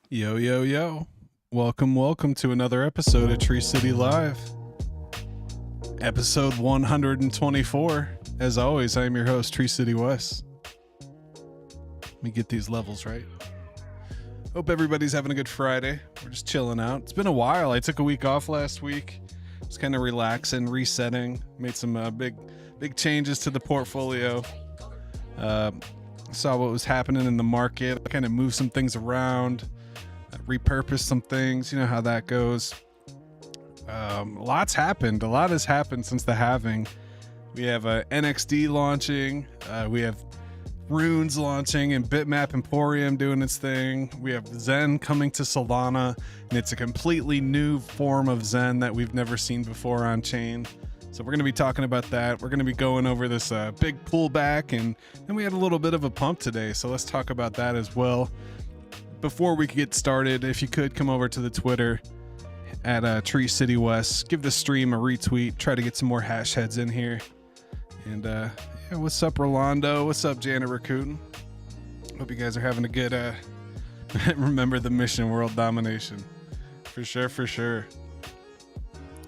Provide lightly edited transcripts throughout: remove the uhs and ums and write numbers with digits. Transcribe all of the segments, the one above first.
Yo, yo, yo. Welcome to another episode of Tree City Live. Episode 124. As always, I am your host, Tree City West. Let me get these levels right. Hope everybody's having a good Friday. We're just chilling out. It's been a while. I took a week off last week. Just kind of relaxing, resetting. Made some big changes to the portfolio. Saw what was happening in the market. Kind of moved some things around. Repurpose some things. You know how that goes. Lots happened. A lot has happened since the halving. We have NXD launching. We have Runes launching and Bitmap Emporium doing its thing. We have Zen coming to Solana, and it's a completely new form of Zen that we've never seen before on chain. So we're going to be talking about that. We're going to be going over this big pullback, and then we had a little bit of a pump today. So let's talk about that as well. Before we get started, if you could come over to the Twitter at Tree City West, give the stream a retweet, try to get some more hash heads in here. And yeah, what's up, Rolando? What's up, Janet Rakuten? Hope you guys are having a good remember the mission, world domination. For sure.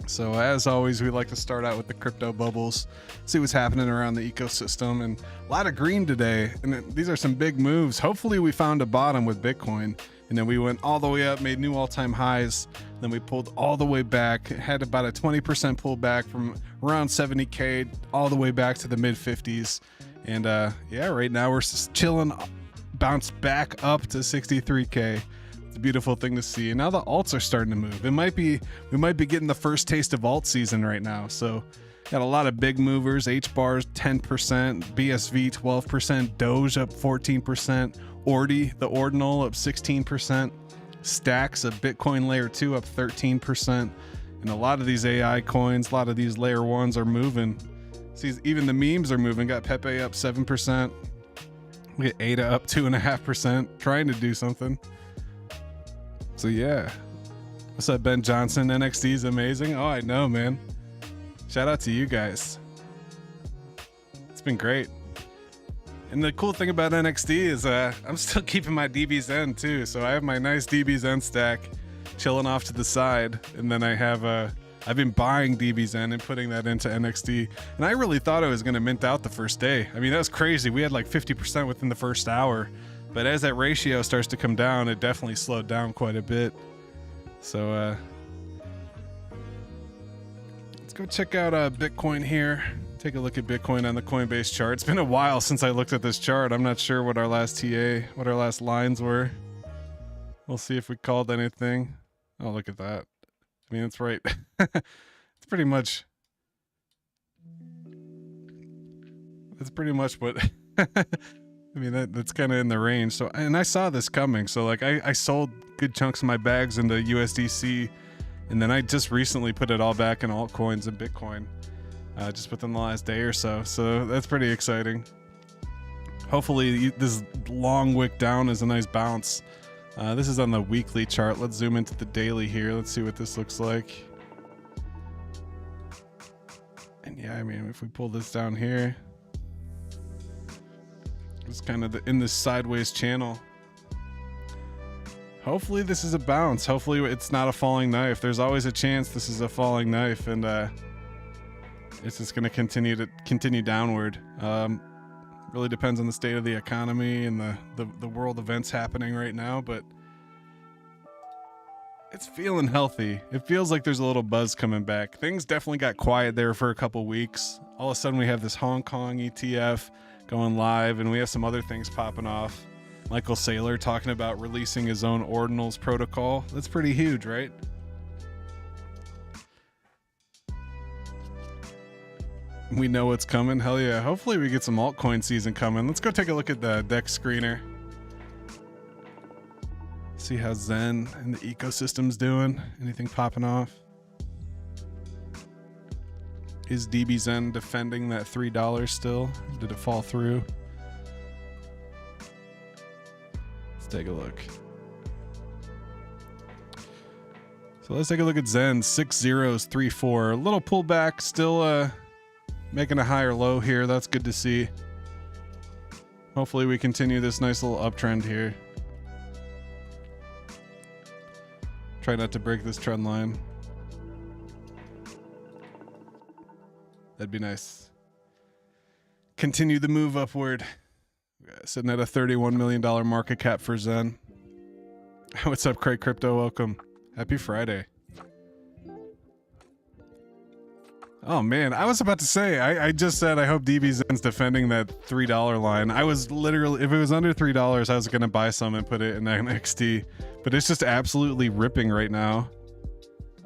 So as always, we like to start out with the crypto bubbles, see what's happening around the ecosystem, and a lot of green today. And these are some big moves. Hopefully we found a bottom with Bitcoin, and then we went all the way up, made new all-time highs. Then we pulled all the way back, had about a 20% pullback from around 70K all the way back to the mid 50s. And yeah, right now we're just chilling, bounced back up to 63K. A beautiful thing to see. And now the alts are starting to move. We might be getting the first taste of alt season right now. So got a lot of big movers. H-bars 10%, BSV 12%, Doge up 14%, Ordi, the ordinal, up 16%, Stacks of Bitcoin layer 2 up 13%. And a lot of these AI coins, a lot of these layer 1s are moving. See, even the memes are moving. Got Pepe up 7%. We get ADA up 2.5%, trying to do something. So yeah, what's up, Ben Johnson? NXD is amazing. Oh, I know, man. Shout out to you guys. It's been great. And the cool thing about NXD is I'm still keeping my DB Zen too. So I have my nice DB Zen stack chilling off to the side. And then I have I've been buying DB Zen and putting that into NXD. And I really thought it was going to mint out the first day. I mean, that was crazy. We had like 50% within the first hour. But as that ratio starts to come down, it definitely slowed down quite a bit. So let's go check out Bitcoin here. Take a look at Bitcoin on the Coinbase chart. It's been a while since I looked at this chart. I'm not sure what our last lines were. We'll see if we called anything. Oh, look at that. I mean, it's right. It's pretty much what... I mean, that's kind of in the range. So, and I saw this coming. So like I sold good chunks of my bags into USDC, and then I just recently put it all back in altcoins and Bitcoin, just within the last day or so. So that's pretty exciting. Hopefully this long wick down is a nice bounce. This is on the weekly chart. Let's zoom into the daily here. Let's see what this looks like. And yeah, I mean, if we pull this down here, it's kind of in this sideways channel. Hopefully this is a bounce. Hopefully it's not a falling knife. There's always a chance this is a falling knife, and it's just going to continue downward. Really depends on the state of the economy and the world events happening right now, but it's feeling healthy. It feels like there's a little buzz coming back. Things definitely got quiet there for a couple weeks. All of a sudden we have this Hong Kong ETF going live, and we have some other things popping off. Michael Saylor talking about releasing his own ordinals protocol. That's pretty huge, right? We know what's coming. Hell yeah. Hopefully we get some altcoin season coming. Let's go take a look at the DEX screener. See how Zen and the ecosystem's doing. Anything popping off? Is DB Zen defending that $3 still? Did it fall through? Let's take a look. So let's take a look at Zen. 6034. A little pullback, still making a higher low here. That's good to see. Hopefully we continue this nice little uptrend here. Try not to break this trend line. That'd be nice. Continue the move upward. Sitting at a $31 million market cap for Zen. What's up, Craig Crypto? Welcome. Happy Friday. Oh man, I was about to say, I just said I hope DB Zen's defending that $3 line. I was literally, if it was under $3, I was going to buy some and put it in NXD. But it's just absolutely ripping right now.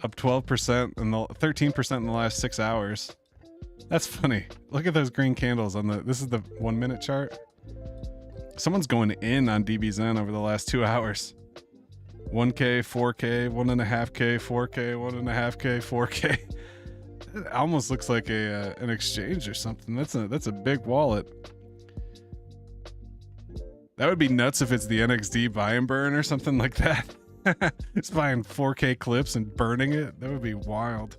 Up 12% and 13% in the last 6 hours. That's funny. Look at those green candles on the, this is the 1 minute chart. Someone's going in on DB Zen over the last 2 hours. 1K, 4K, 1.5K, 4K, 1.5K, 4K. It almost looks like a an exchange or something. That's a big wallet. That would be nuts if it's the NXD buy and burn or something like that. Just buying 4K clips and burning it. That would be wild.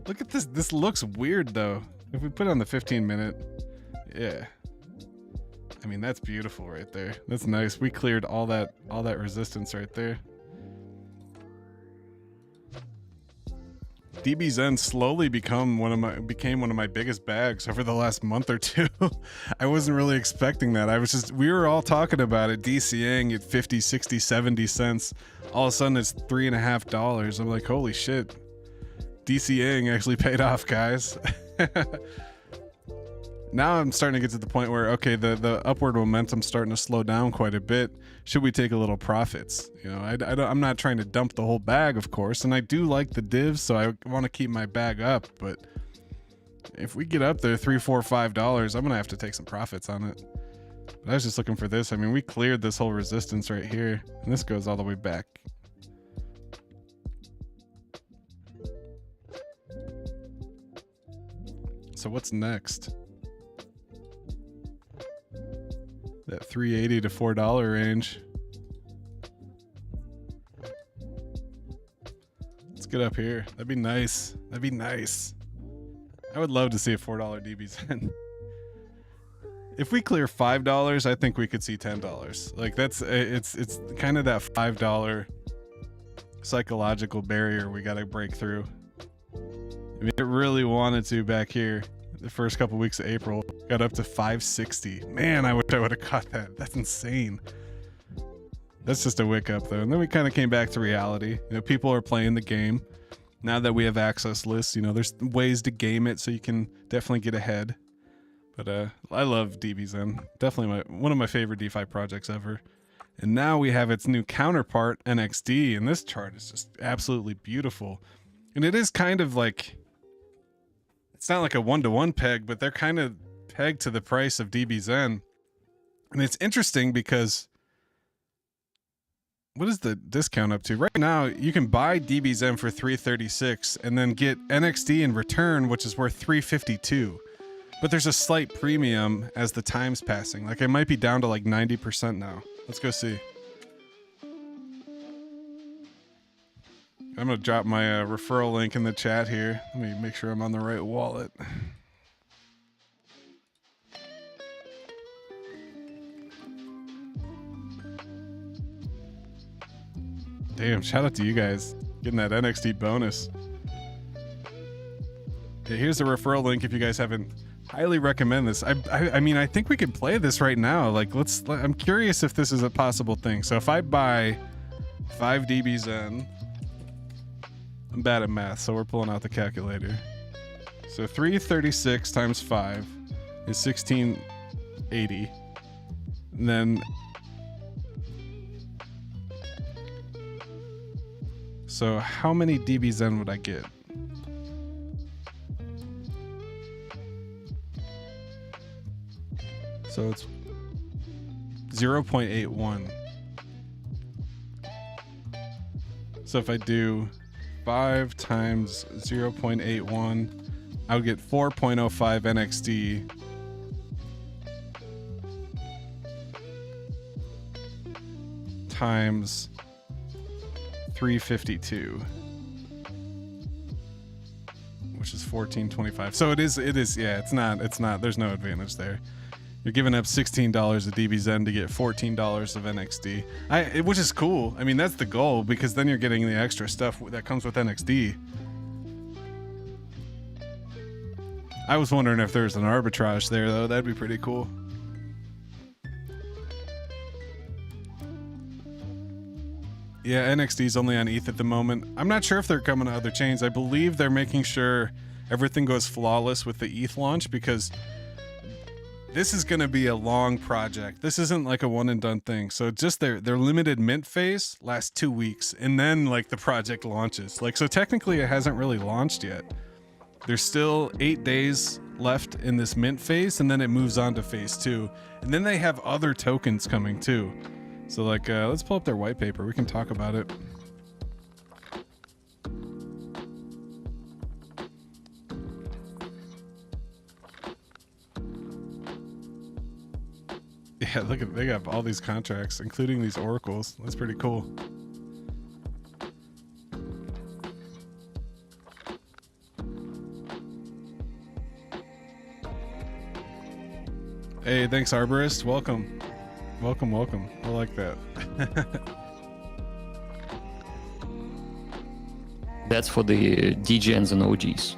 Look at this. This looks weird though. If we put it on the 15 minute, yeah. I mean, that's beautiful right there. That's nice. We cleared all that resistance right there. DB Zen slowly became one of my biggest bags over the last month or two. I wasn't really expecting that. We were all talking about it, DCing at 50, 60, 70 cents. All of a sudden it's $3.50. I'm like, holy shit. DCing actually paid off, guys. Now I'm starting to get to the point where, okay, the upward momentum's starting to slow down quite a bit. Should we take a little profits? You know, I'm not trying to dump the whole bag, of course, and I do like the divs, so I want to keep my bag up. But if we get up there $3, $4, $5, I'm gonna have to take some profits on it. But I was just looking for this. I mean, we cleared this whole resistance right here, and this goes all the way back. So what's next? That $3.80 to $4 range. Let's get up here. That'd be nice. That'd be nice. I would love to see a $4 DB Zen. If we clear $5, I think we could see $10. Like it's kind of that $5 psychological barrier we got to break through. I mean, it really wanted to back here. The first couple weeks of April got up to 560. Man, I wish I would have caught that. That's insane. That's just a wick up though. And then we kind of came back to reality. You know, people are playing the game now that we have access lists. You know, there's ways to game it so you can definitely get ahead. But I love DB Zen. Definitely one of my favorite DeFi projects ever. And now we have its new counterpart, NXD, and this chart is just absolutely beautiful. And it is kind of like, it's not like a one-to-one peg, but they're kind of pegged to the price of DB Zen. And it's interesting because what is the discount up to? Right now, you can buy DB Zen for $3.36 and then get NXD in return, which is worth $3.52. But there's a slight premium as the time's passing. Like it might be down to like 90% now. Let's go see. I'm gonna drop my referral link in the chat here. Let me make sure I'm on the right wallet. Damn, shout out to you guys getting that NXD bonus. Okay, here's the referral link if you guys haven't. Highly recommend this. I mean, I think we could play this right now. Like, I'm curious if this is a possible thing. So if I buy 5 DB Zen, I'm bad at math, so we're pulling out the calculator. So 336 times 5 is 1680. And then, so how many DB Zen would I get? So it's 0.81. So if I do 5 times 0.81, I would get 4.05 NXD. Times 352. Which is 1425. So it is, yeah, it's not, there's no advantage there. You're giving up $16 of DBZen to get $14 of NXD, which is cool. I mean, that's the goal, because then you're getting the extra stuff that comes with NXD. I was wondering if there's an arbitrage there, though. That'd be pretty cool. Yeah, NXD's only on ETH at the moment. I'm not sure if they're coming to other chains. I believe they're making sure everything goes flawless with the ETH launch, because this is going to be a long project. This isn't like a one and done thing. So just their limited mint phase lasts 2 weeks, and then like the project launches. Like, so technically it hasn't really launched yet. There's still 8 days left in this mint phase, and then it moves on to phase 2. And then they have other tokens coming too. So like, let's pull up their white paper. We can talk about it. Yeah, look at, they got all these contracts, including these oracles. That's pretty cool. Hey, thanks, Arborist. Welcome. Welcome, welcome. I like that. That's for the DGNs and OGs.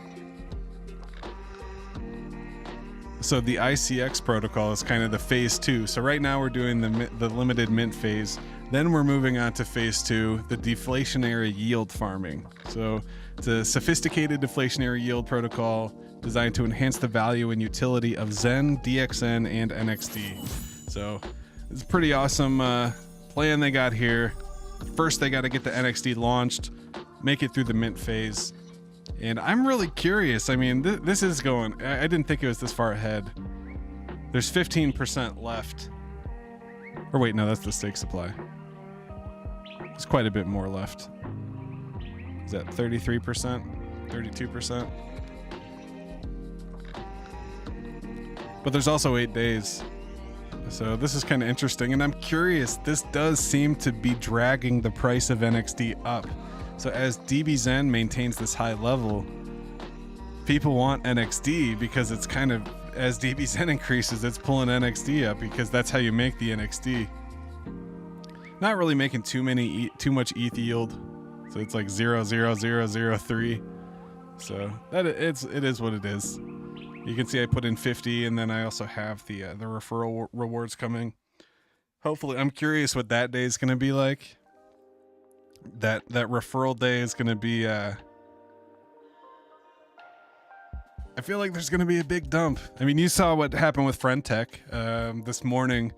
So the ICX protocol is kind of the phase 2. So right now we're doing the limited mint phase. Then we're moving on to phase 2, the deflationary yield farming. So it's a sophisticated deflationary yield protocol designed to enhance the value and utility of Zen, DXN, and NXD. So it's a pretty awesome plan they got here. First, they got to get the NXD launched, make it through the mint phase. And I'm really curious. I mean, this is going, I didn't think it was this far ahead. There's 15% left. Or wait, no, that's the stake supply. There's quite a bit more left. Is that 33%? 32%? But there's also 8 days. So this is kind of interesting. And I'm curious, this does seem to be dragging the price of NXD up. So as DBZen maintains this high level, people want NXD because it's kind of, as DBZen increases, it's pulling NXD up because that's how you make the NXD. Not really making too much ETH yield. So it's like 0.0003. So that it is what it is. You can see I put in 50, and then I also have the referral rewards coming. Hopefully, I'm curious what that day is going to be like. That referral day is going to be I feel like there's going to be a big dump. I mean, you saw what happened with Friendtech this morning.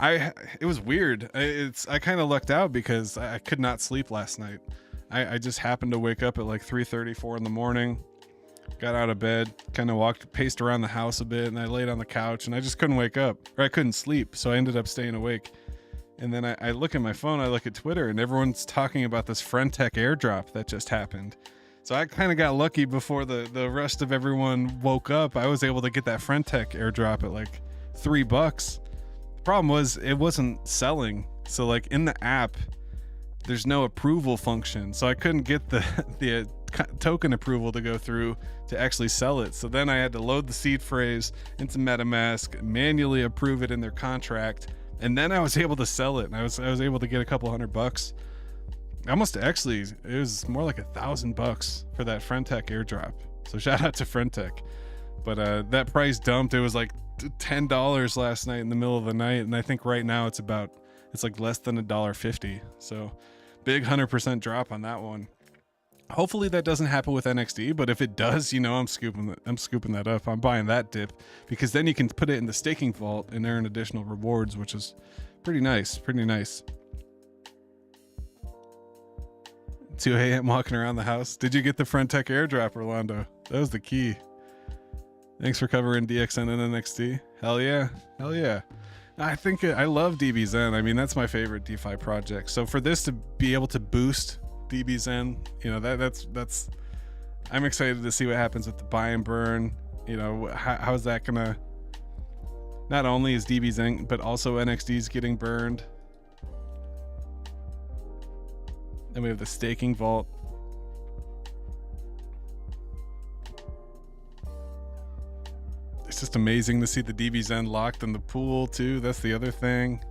It was weird. I kind of lucked out because I could not sleep last night. I just happened to wake up at like 3:34 in the morning. Got out of bed, kind of paced around the house a bit, and I laid on the couch and I just couldn't wake up, or I couldn't sleep. So I ended up staying awake. And then I look at my phone, I look at Twitter, and everyone's talking about this Friendtech airdrop that just happened. So I kind of got lucky before the rest of everyone woke up. I was able to get that Friendtech airdrop at like $3. The problem was it wasn't selling. So like in the app, there's no approval function. So I couldn't get the token approval to go through to actually sell it. So then I had to load the seed phrase into MetaMask, manually approve it in their contract. And then I was able to sell it, and I was able to get a couple $100. Almost, actually, it was more like $1,000 for that Friendtech airdrop. So shout out to Friendtech. But that price dumped. It was like $10 last night in the middle of the night, and I think right now it's like less than $1.50. So big 100% drop on that one. Hopefully that doesn't happen with NXD, but if it does, I'm scooping that up. I'm buying that dip, because then you can put it in the staking vault and earn additional rewards, which is pretty nice. 2 a.m. walking around the house. Did you get the Friendtech airdrop, Orlando? That was the key. Thanks for covering DXN and NXD. Hell yeah. I love DBZen. I mean, that's my favorite DeFi project. So for this to be able to boost DBZen, that's I'm excited to see what happens with the buy and burn. How's that gonna, not only is DBZen but also NXD's getting burned, and we have the staking vault. just amazing to see the DBZen locked in the pool too. That's the other thing.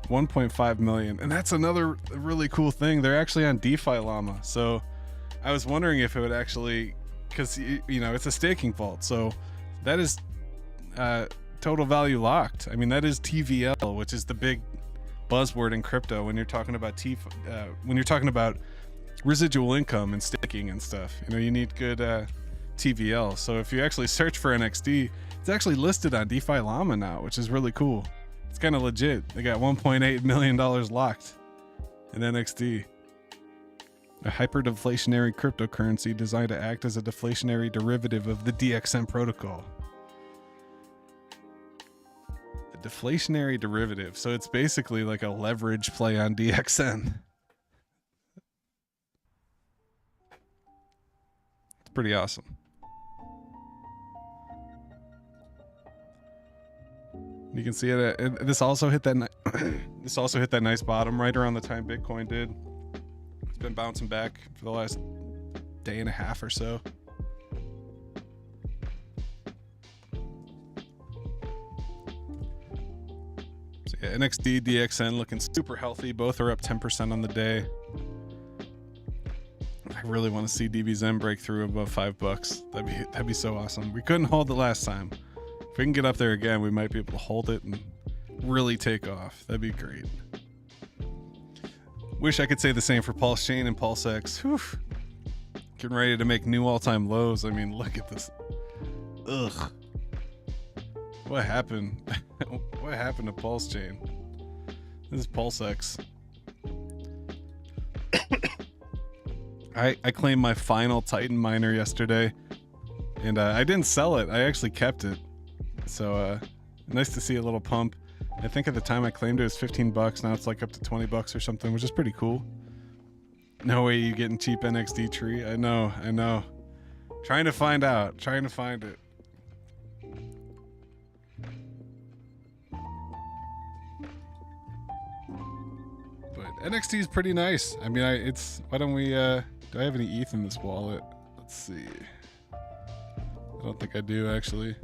1.5 million, and that's another really cool thing. They're actually on DeFi Llama, so I was wondering if it would actually, because you know it's a staking vault, so that is total value locked. I mean, that is TVL, which is the big buzzword in crypto when you're talking about when you're talking about residual income and staking and stuff. You know, you need good TVL. So if you actually search for NXD, it's actually listed on DeFi Llama now, which is really cool. It's kind of legit. They got $1.8 million locked in NXD. A hyper-deflationary cryptocurrency designed to act as a deflationary derivative of the DXM protocol. A deflationary derivative. So it's basically like a leverage play on DXM. It's pretty awesome. You can see it. This also hit that. This also hit that nice bottom right around the time Bitcoin did. It's been bouncing back for the last day and a half or so. So yeah, NXD, DXN looking super healthy. Both are up 10% on the day. I really want to see DBZen break through above $5. That'd be so awesome. We couldn't hold it last time. If we can get up there again, we might be able to hold it and really take off. That'd be great. Wish I could say the same for Pulse Chain and PulseX. Whew. Getting ready to make new all-time lows. I mean, look at this. Ugh. What happened? What happened to Pulse Chain? This is PulseX. I claimed my final Titan miner yesterday, and I didn't sell it. I actually kept it. So nice to see a little pump. I think at the time I claimed it was $15. Now it's like up to $20 or something, which is pretty cool. No way you getting cheap NXD tree. I know. Trying to find out. Trying to find it. But NXD is pretty nice. I mean, why don't we, do I have any ETH in this wallet? Let's see. I don't think I do, actually.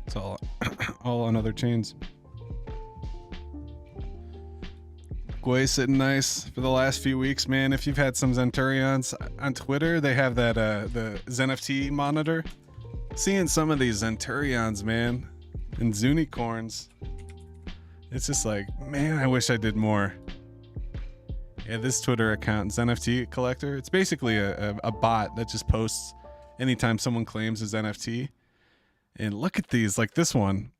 It's all on other chains. Gwei sitting nice for the last few weeks, man. If you've had some Zenturions on Twitter, they have that the ZenFT monitor. Seeing some of these Zenturions, man, and Zunicorns, it's just like, man, I wish I did more. Yeah, this Twitter account, ZenFT Collector, it's basically a bot that just posts anytime someone claims his NFT. And look at these, like this one.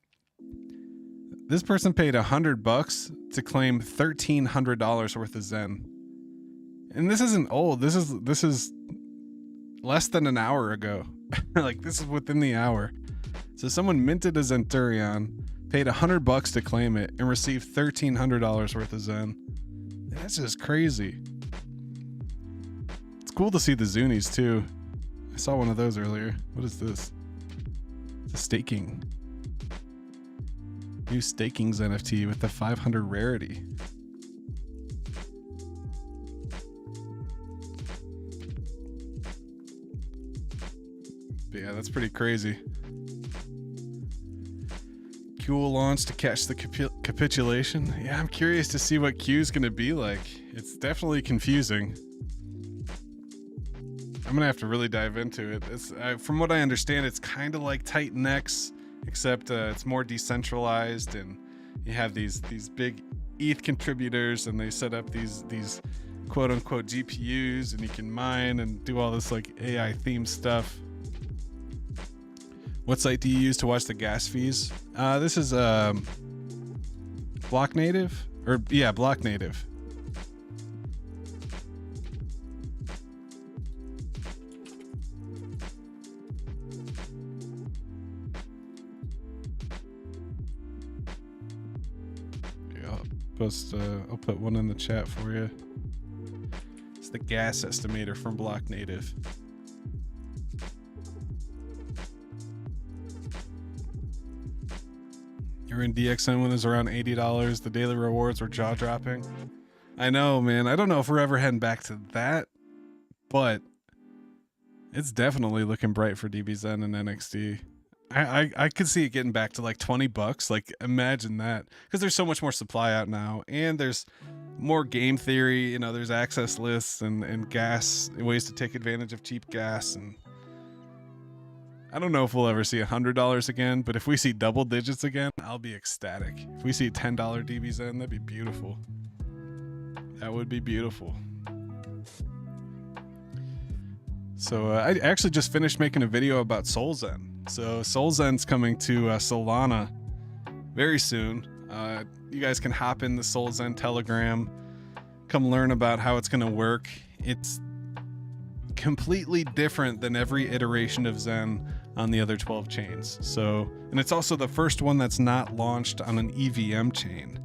This person paid $100 to claim $1,300 worth of Zen. And this isn't old. This is less than an hour ago. Like, this is within the hour. So someone minted a Zenturion, paid $100 to claim it, and received $1,300 worth of Zen. That's just crazy. It's cool to see the Zunies too. I saw one of those earlier. What is this? It's a staking. New stakings NFT with the 500 rarity. But yeah, that's pretty crazy. Q will launch to catch the capitulation. Yeah, I'm curious to see what Q is going to be like. It's definitely confusing. I'm going to have to really dive into it. From what I understand, it's kind of like Titan X, except it's more decentralized, and you have these big ETH contributors, and they set up these quote unquote GPUs, and you can mine and do all this like AI themed stuff. What site do you use to watch the gas fees? This is Block Native, or yeah, Block Native. I'll put one in the chat for you. It's the gas estimator from Block Native. Or in DXN when it was around $80. The daily rewards were jaw-dropping. I know, man. I don't know if we're ever heading back to that, but it's definitely looking bright for DBZen and NXD. I could see it getting back to like $20. Like, imagine that, because there's so much more supply out now, and there's more game theory. You know, there's access lists and gas ways to take advantage of cheap gas. And I don't know if we'll ever see $100 again, but if we see double digits again, I'll be ecstatic. If we see $10 DBZen, that'd be beautiful. That would be beautiful. So I actually just finished making a video about Soul Zen. So Soul Zen's coming to Solana very soon. You guys can hop in the Soul Zen Telegram, come learn about how it's going to work. It's completely different than every iteration of Zen on the other 12 chains. So, and it's also the first one that's not launched on an EVM chain.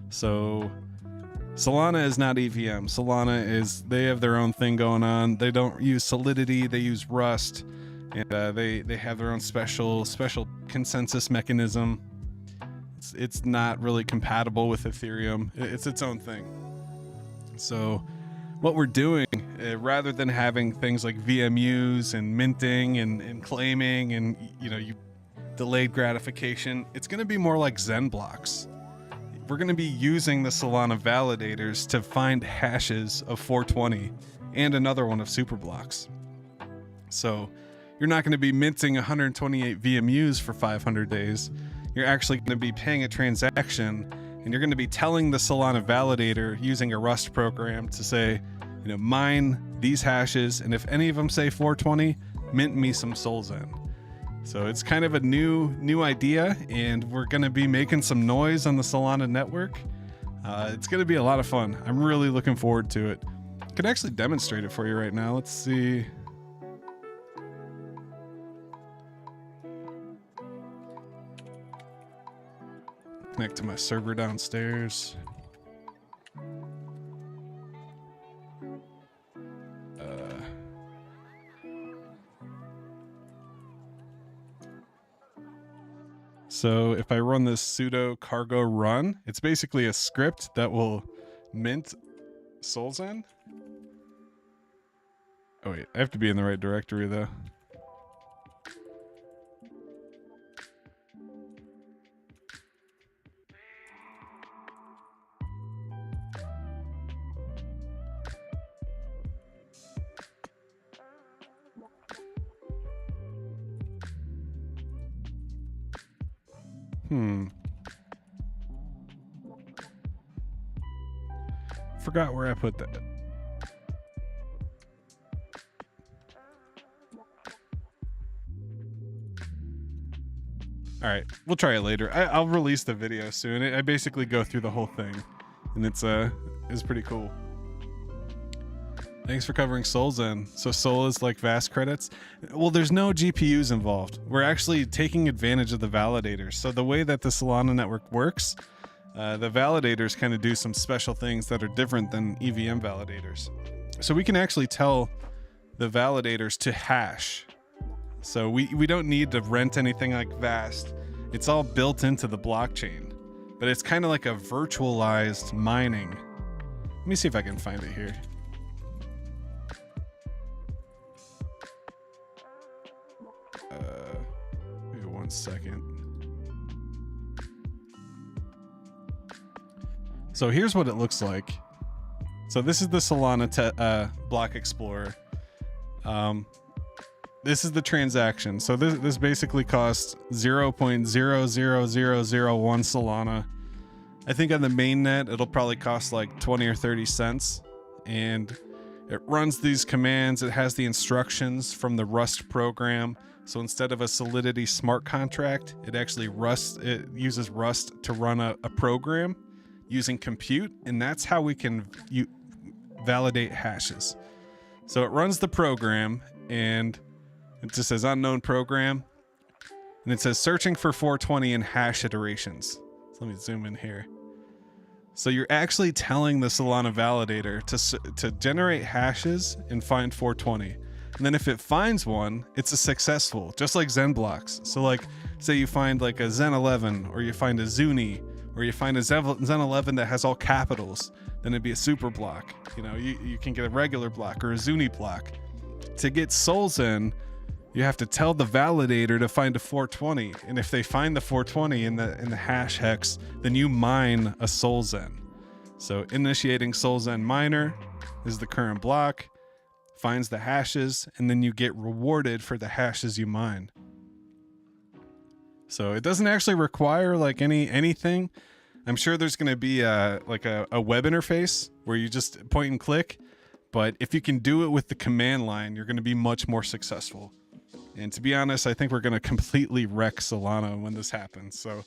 So Solana is not EVM. Solana is, they have their own thing going on. They don't use Solidity, they use Rust, and they have their own special consensus mechanism. It's not really compatible with Ethereum. It's its own thing. So what we're doing, rather than having things like VMUs and minting and claiming and, you know, you delayed gratification, it's going to be more like Zen blocks. We're going to be using the Solana validators to find hashes of 420 and another one of superblocks. So you're not going to be minting 128 VMUs for 500 days. You're actually going to be paying a transaction, and you're going to be telling the Solana validator using a Rust program to say, you know, mine these hashes, and if any of them say 420, mint me some Soul Zen. So it's kind of a new idea, and we're going to be making some noise on the Solana network. It's going to be a lot of fun. I'm really looking forward to it. I could actually demonstrate it for you right now. Let's see. Connect to my server downstairs. So if I run this sudo cargo run, it's basically a script that will mint Soul Zen. Oh wait, I have to be in the right directory though. Forgot where I put that. All right, we'll try it later. I'll release the video soon. I basically go through the whole thing, and it's pretty cool. Thanks for covering Soul Zen. So Soul is like vast credits. Well, there's no GPUs involved. We're actually taking advantage of the validators. So the way that the Solana network works, the validators kind of do some special things that are different than EVM validators. So we can actually tell the validators to hash. So we don't need to rent anything like Vast. It's all built into the blockchain, but it's kind of like a virtualized mining. Let me see if I can find it here. Maybe 1 second. So here's what it looks like. So this is the Solana block explorer. This is the transaction. So this basically costs 0.00001 Solana. I think on the mainnet it'll probably cost like 20 or 30 cents, and it runs these commands. It has the instructions from the Rust program. So instead of a Solidity smart contract, it actually uses Rust to run a program using compute, and that's how we can validate hashes. So it runs the program, and it just says unknown program, and it says searching for 420 in hash iterations. So let me zoom in here. So you're actually telling the Solana validator to generate hashes and find 420. And then if it finds one, it's a successful, just like Zen blocks. So like, say you find like a Zen 11, or you find a Zuni, or you find a Zen 11 that has all capitals, then it'd be a super block. You know, you can get a regular block or a Zuni block. To get Soul Zen, you have to tell the validator to find a 420. And if they find the 420 in the hash hex, then you mine a Soul Zen. So initiating Soul Zen miner is the current block, finds the hashes, and then you get rewarded for the hashes you mine. So it doesn't actually require like anything. I'm sure there's going to be like a web interface where you just point and click, but if you can do it with the command line, you're going to be much more successful. And to be honest, I think we're going to completely wreck Solana when this happens. So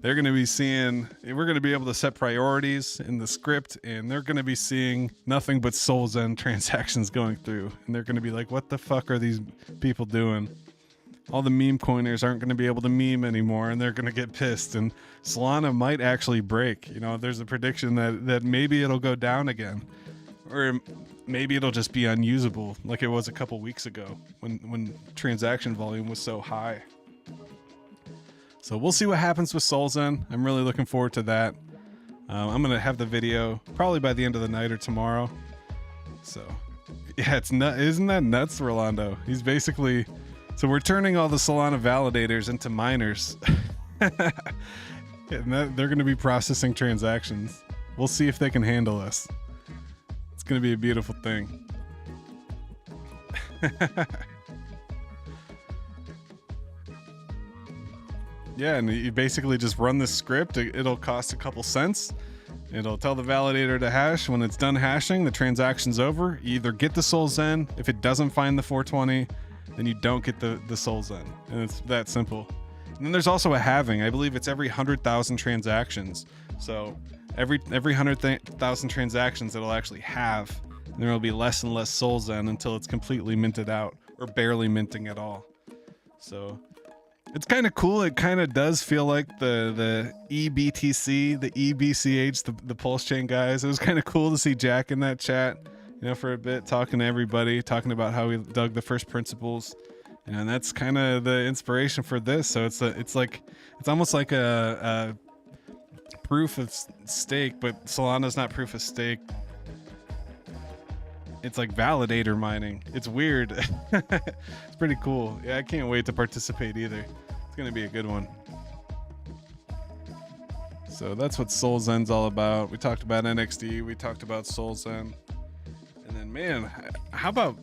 they're going to be seeing, we're going to be able to set priorities in the script, and they're going to be seeing nothing but Soul Zen transactions going through. And they're going to be like, what the fuck are these people doing? All the meme coiners aren't going to be able to meme anymore, and they're going to get pissed. And Solana might actually break. You know, there's a prediction that maybe it'll go down again, or maybe it'll just be unusable like it was a couple weeks ago when transaction volume was so high. So we'll see what happens with Soul Zen. I'm really looking forward to that. I'm going to have the video probably by the end of the night or tomorrow. So yeah, isn't that nuts, Rolando? He's basically, so we're turning all the Solana validators into miners. And they're going to be processing transactions. We'll see if they can handle us. It's going to be a beautiful thing. Yeah, and you basically just run this script. It'll cost a couple cents. It'll tell the validator to hash. When it's done hashing, the transaction's over. You either get the Soul Zen. If it doesn't find the 420, then you don't get the Soul Zen. And it's that simple. And then there's also a halving. I believe it's every 100,000 transactions. So every 100,000 transactions, it'll actually halve. And there will be less and less Soul Zen until it's completely minted out, or barely minting at all. So it's kind of cool. It kind of does feel like the EBTC, the EBCH, the Pulse Chain guys. It was kind of cool to see Jack in that chat, you know, for a bit, talking to everybody, talking about how he dug the first principles. And that's kind of the inspiration for this. So it's almost like a proof of stake, but Solana's not proof of stake. It's like validator mining. It's weird. It's pretty cool. Yeah, I can't wait to participate either. It's gonna be a good one. So that's what Soul Zen's all about. We talked about NXD. We talked about Soul Zen. And then, man, how about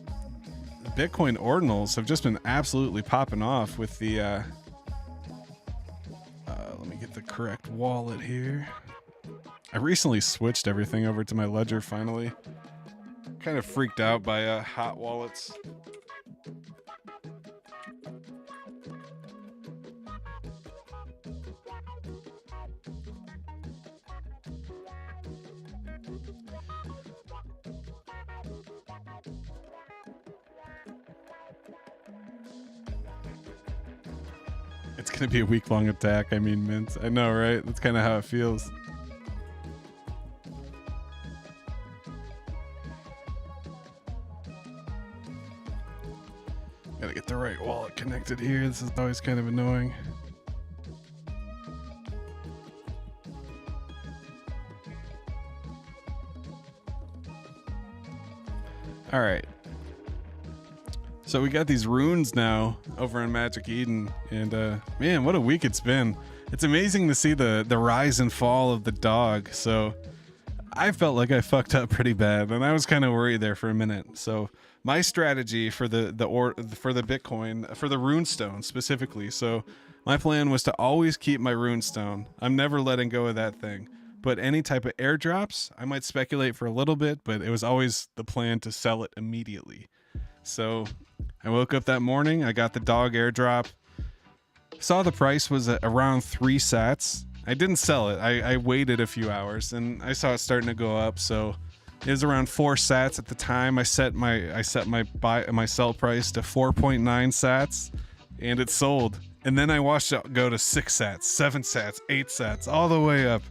Bitcoin ordinals have just been absolutely popping off with the let me get the correct wallet here. I recently switched everything over to my ledger finally. Kind of freaked out by hot wallets. It's gonna be a week-long attack. I mean, mints. I know, right? That's kind of how it feels. Gotta get the right wallet connected here. This is always kind of annoying. All right. So we got these runes now over in Magic Eden, and man, what a week it's been. It's amazing to see the rise and fall of the dog. So I felt like I fucked up pretty bad, and I was kind of worried there for a minute. So my strategy for the Bitcoin, for the runestone specifically. So my plan was to always keep my runestone. I'm never letting go of that thing. But any type of airdrops, I might speculate for a little bit, but it was always the plan to sell it immediately. So I woke up that morning, I got the dog airdrop, saw the price was around 3 sats. I didn't sell it. I waited a few hours and I saw it starting to go up. So it was around 4 sats at the time. I set my sell price to 4.9 sats and it sold. And then I watched it go to 6 sats, 7 sats, 8 sats, all the way up.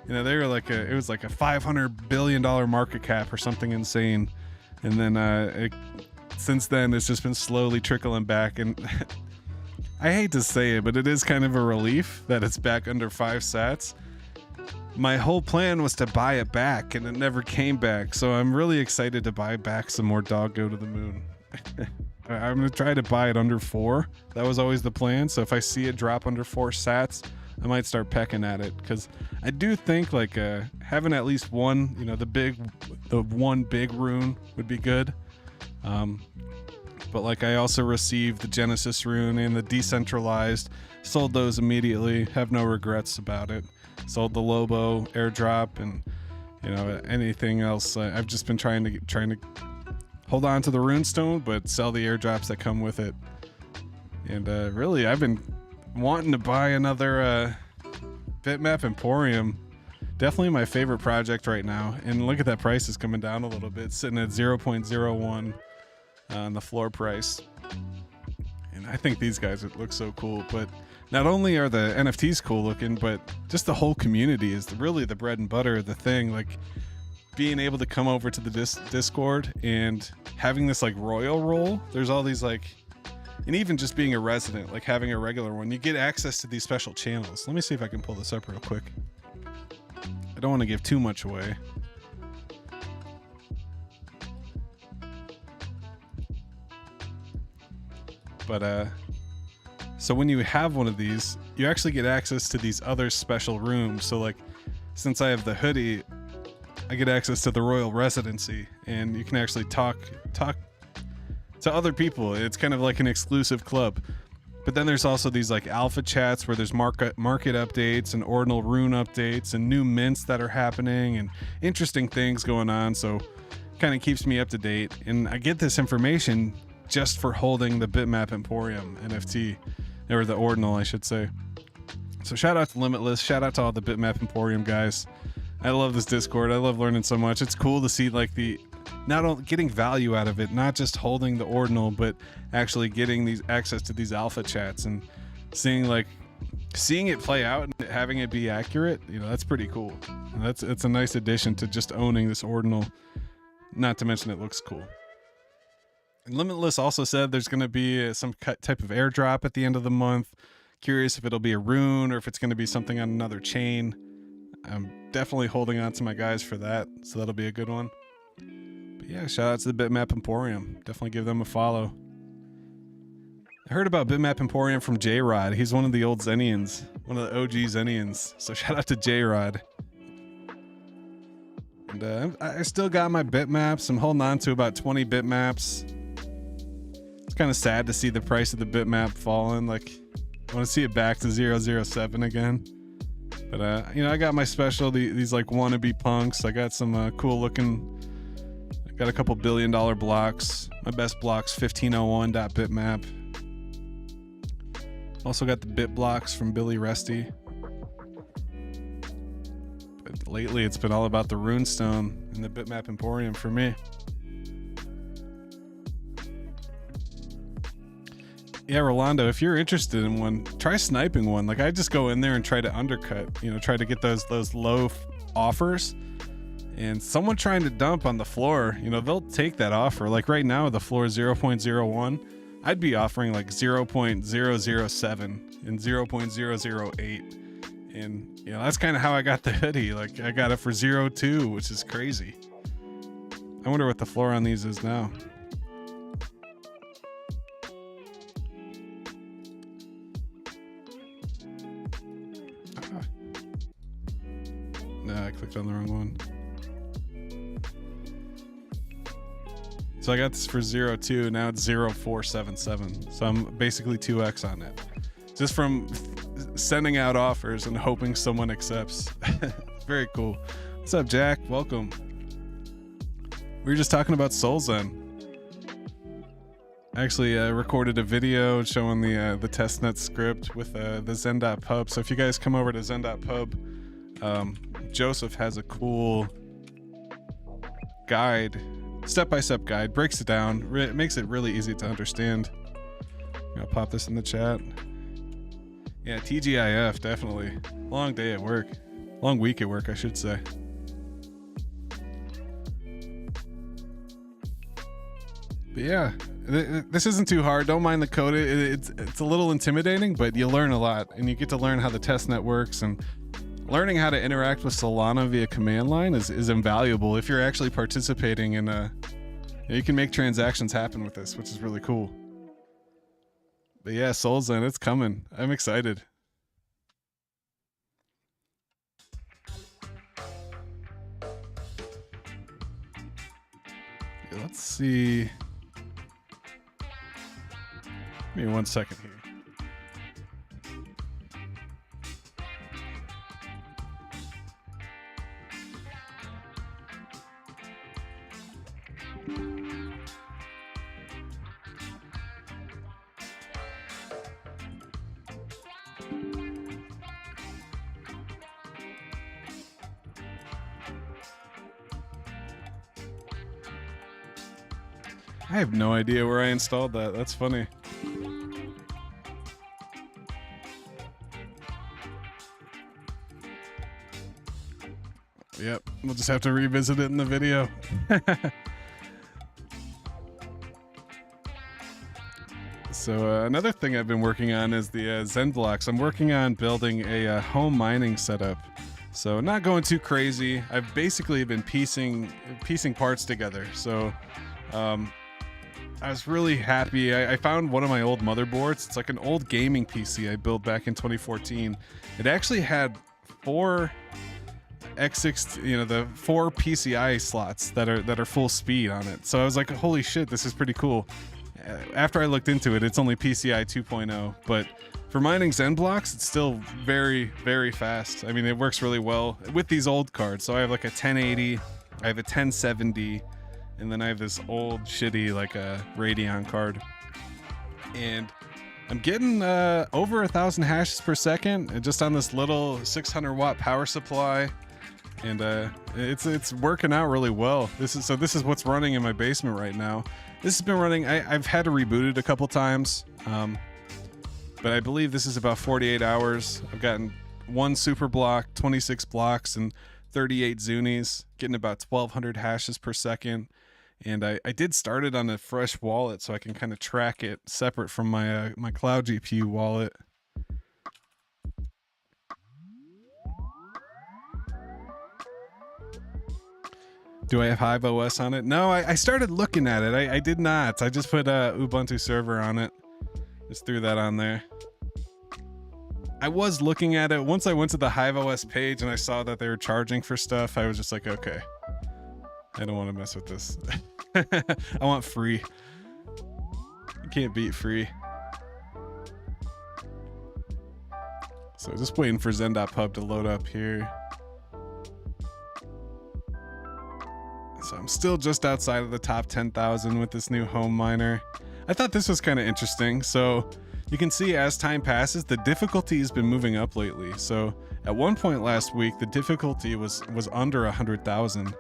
You know, they were like it was like a $500 billion market cap or something insane. And then it since then, it's just been slowly trickling back. And I hate to say it, but it is kind of a relief that it's back under 5 sats. My whole plan was to buy it back, and it never came back. So I'm really excited to buy back some more Dog Go to the Moon. I'm going to try to buy it under 4. That was always the plan. So if I see it drop under 4 sats, I might start pecking at it, because I do think like having at least one, you know, the one big rune would be good. But like I also received the Genesis rune and the decentralized, sold those immediately, have no regrets about it. Sold the Lobo airdrop, and you know, anything else. I've just been trying to hold on to the runestone, but sell the airdrops that come with it. And really, I've been wanting to buy another Bitmap Emporium. Definitely my favorite project right now. And look at that, price is coming down a little bit, sitting at 0.01 on the floor price. And I think these guys would look so cool. But not only are the NFTs cool looking, but just the whole community is really the bread and butter of the thing. Like being able to come over to the Discord and having this like royal role. There's all these like, and even just being a resident, like having a regular one, you get access to these special channels. Let me see if I can pull this up real quick. I don't want to give too much away. But so when you have one of these, you actually get access to these other special rooms. So like, since I have the hoodie, I get access to the royal residency, and you can actually talk to other people. It's kind of like an exclusive club. But then there's also these like alpha chats where there's market updates and ordinal rune updates and new mints that are happening and interesting things going on. So kind of keeps me up to date. And I get this information just for holding the Bitmap Emporium NFT, or the ordinal, I should say. So shout out to Limitless. Shout out to all the Bitmap Emporium guys. I love this Discord. I love learning so much. It's cool to see like not only getting value out of it, not just holding the ordinal, but actually getting these access to these alpha chats and seeing it play out and having it be accurate. You know, that's pretty cool. And it's a nice addition to just owning this ordinal. Not to mention it looks cool. And Limitless also said there's going to be some type of airdrop at the end of the month. Curious if it'll be a rune or if it's going to be something on another chain. I'm definitely holding on to my guys for that, so that'll be a good one. But yeah, shout out to the Bitmap Emporium. Definitely give them a follow. I heard about Bitmap Emporium from J-Rod. He's one of the old Zenians, one of the OG Zenians. So shout out to J-Rod. And I still got my bitmaps. I'm holding on to about 20 bitmaps. It's kind of sad to see the price of the bitmap falling. Like, I want to see it back to 007 again. But you know, I got my special, these like wannabe punks. I got some cool looking, I got a couple $1 billion blocks. My best block's 1501.bitmap. Also got the bit blocks from Billy Resty. But lately it's been all about the runestone and the Bitmap Emporium for me. Yeah, Rolando, if you're interested in one, try sniping one. Like, I just go in there and try to undercut, you know, try to get those low offers. And someone trying to dump on the floor, you know, they'll take that offer. Like right now, the floor is 0.01. I'd be offering like 0.007 and 0.008. And, you know, that's kind of how I got the hoodie. Like, I got it for 0.2, which is crazy. I wonder what the floor on these is now. No, I clicked on the wrong one. So I got this for 0.2, now it's 0.477. So I'm basically 2x on it. Just from sending out offers and hoping someone accepts. Very cool. What's up, Jack? Welcome. We were just talking about Soul Zen. I actually recorded a video showing the testnet script with the Zen.pub. So if you guys come over to Zen.pub, Joseph has a cool guide, step-by-step guide, breaks it down, makes it really easy to understand. I'll pop this in the chat. Yeah, TGIF, definitely. Long day at work. Long week at work, I should say. But But yeah, this isn't too hard. Don't mind the code. It's a little intimidating, but you learn a lot, and you get to learn how the testnet works, and learning how to interact with Solana via command line is invaluable if you're actually participating in you can make transactions happen with this, which is really cool. But yeah, Soul Zen, it's coming. I'm excited. Yeah, let's see. Give me 1 second here. I have no idea where I installed that. That's funny. Yep, we'll just have to revisit it in the video. So another thing I've been working on is the Zen blocks. I'm working on building a home mining setup. So not going too crazy. I've basically been piecing parts together. So I was really happy. I found one of my old motherboards. It's like an old gaming PC I built back in 2014. It actually had 4 X6, the 4 PCI slots that are full speed on it. So I was like, holy shit, this is pretty cool. After I looked into it, it's only PCI 2.0, but for mining Zen blocks, it's still very, very fast. I mean, it works really well with these old cards. So I have like a 1080, I have a 1070, and then I have this old shitty like a Radeon card, and I'm getting over 1,000 hashes per second just on this little 600 watt power supply, and it's working out really well. This is what's running in my basement right now. This has been running. I've had to reboot it a couple times, but I believe this is about 48 hours. I've gotten 1 super block, 26 blocks, and 38 Zunis, getting about 1,200 hashes per second. And I did start it on a fresh wallet so I can kind of track it separate from my my cloud GPU wallet. Do I have Hive OS on it? No, I started looking at it. I did not. I just put Ubuntu server on it. Just threw that on there. I was looking at it. Once I went to the Hive OS page and I saw that they were charging for stuff, I was just like, okay, I don't want to mess with this. I want free. You can't beat free. So just waiting for zen.pub to load up here. So I'm still just outside of the top 10,000 with this new home miner. I thought this was kind of interesting. So you can see as time passes, the difficulty has been moving up lately. So at one point last week, the difficulty was under 100,000.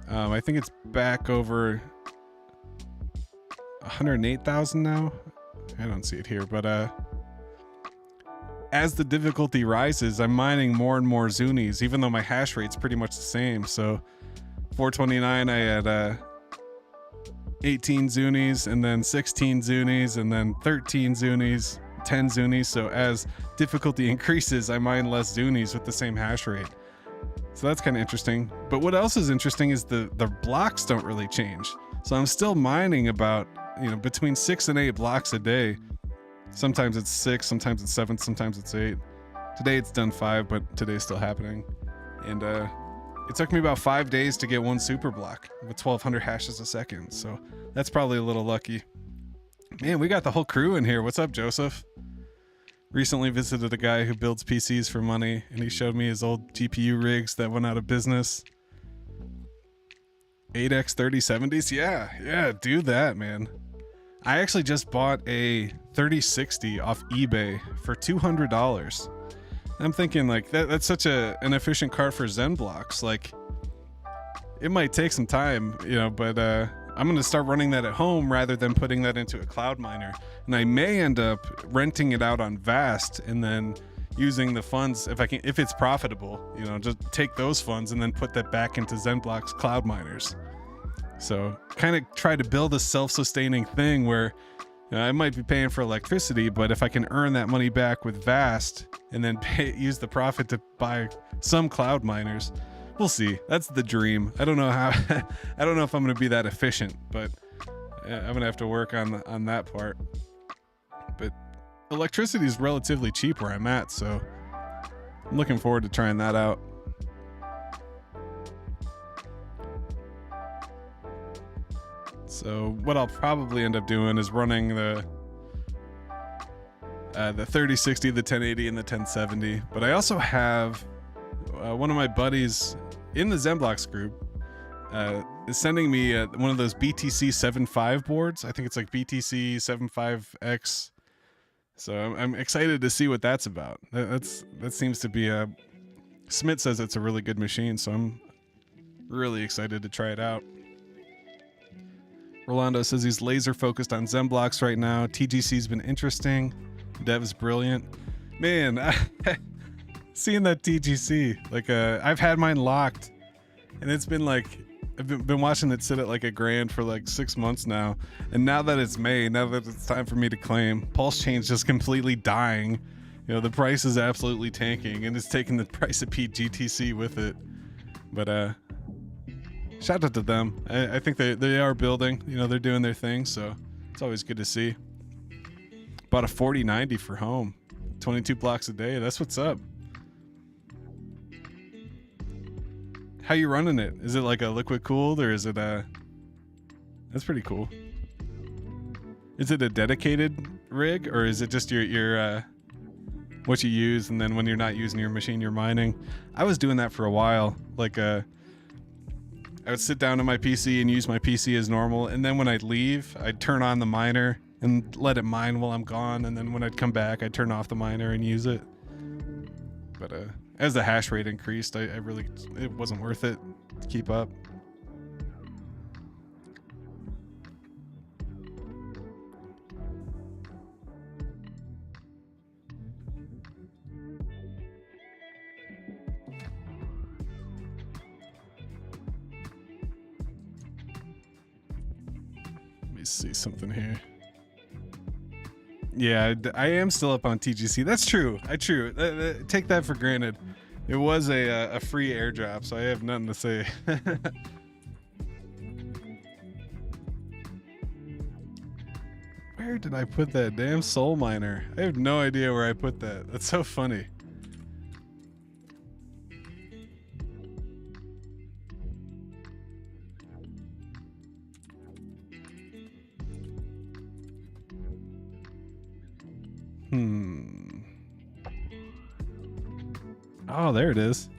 I think it's back over 108,000 now. I don't see it here, but as the difficulty rises, I'm mining more and more Zunis, even though my hash rate's pretty much the same. So 429, I had 18 Zunis, and then 16 Zunis, and then 13 Zunis, 10 Zunis. So as difficulty increases, I mine less Zunis with the same hash rate. So that's kind of interesting. But what else is interesting is the blocks don't really change. So I'm still mining about, between 6 and 8 blocks a day. Sometimes it's 6, sometimes it's 7, sometimes it's 8. Today it's done 5, but today's still happening. And it took me about 5 days to get 1 super block with 1,200 hashes a second. So that's probably a little lucky. Man, we got the whole crew in here. What's up, Joseph? Recently visited a guy who builds PCs for money, and he showed me his old GPU rigs that went out of business. 8X 3070s? Yeah, do that, man. I actually just bought a 3060 off eBay for $200. I'm thinking like that's such an efficient card for Zen blocks. Like, it might take some time, but I'm going to start running that at home rather than putting that into a cloud miner. And I may end up renting it out on Vast and then using the funds, if it's profitable, just take those funds and then put that back into Zen blocks cloud miners. So kind of try to build a self-sustaining thing where I might be paying for electricity, but if I can earn that money back with Vast and then use the profit to buy some cloud miners, we'll see. That's the dream. I don't know how. I don't know if I'm going to be that efficient, but I'm going to have to work on that part. But electricity is relatively cheap where I'm at, so I'm looking forward to trying that out. So what I'll probably end up doing is running the 3060, the 1080, and the 1070. But I also have one of my buddies in the Zenblocks group is sending me one of those BTC 7.5 boards. I think it's like BTC 7.5X. So I'm excited to see what that's about. That seems to be a... Smith says it's a really good machine, so I'm really excited to try it out. Rolando says he's laser focused on Zenblocks right now. TGC's been interesting. Dev's brilliant. Man, seeing that TGC, like I've had mine locked, and it's been like I've been watching it sit at like $1,000 for like 6 months now. And now that it's May, now that it's time for me to claim, Pulse Chain's just completely dying. You know, the price is absolutely tanking, and it's taking the price of PGTC with it. But shout out to them. I think they are building. You know, they're doing their thing, so it's always good to see. Bought a 4090 for home, 22 blocks a day. That's what's up. How you running it? Is it like a liquid cooled, or is it a... That's pretty cool. Is it a dedicated rig, or is it just your what you use, and then when you're not using your machine, you're mining? I was doing that for a while. Like I would sit down on my PC and use my PC as normal, and then when I'd leave, I'd turn on the miner and let it mine while I'm gone, and then when I'd come back, I'd turn off the miner and use it. But as the hash rate increased, I really, it wasn't worth it to keep up. Let me see something here. Yeah, I am still up on TGC. That's true. Take that for granted. It was a free airdrop, so I have nothing to say. Where did I put that damn soul miner? I have no idea where I put that. That's so funny. Oh, there it is.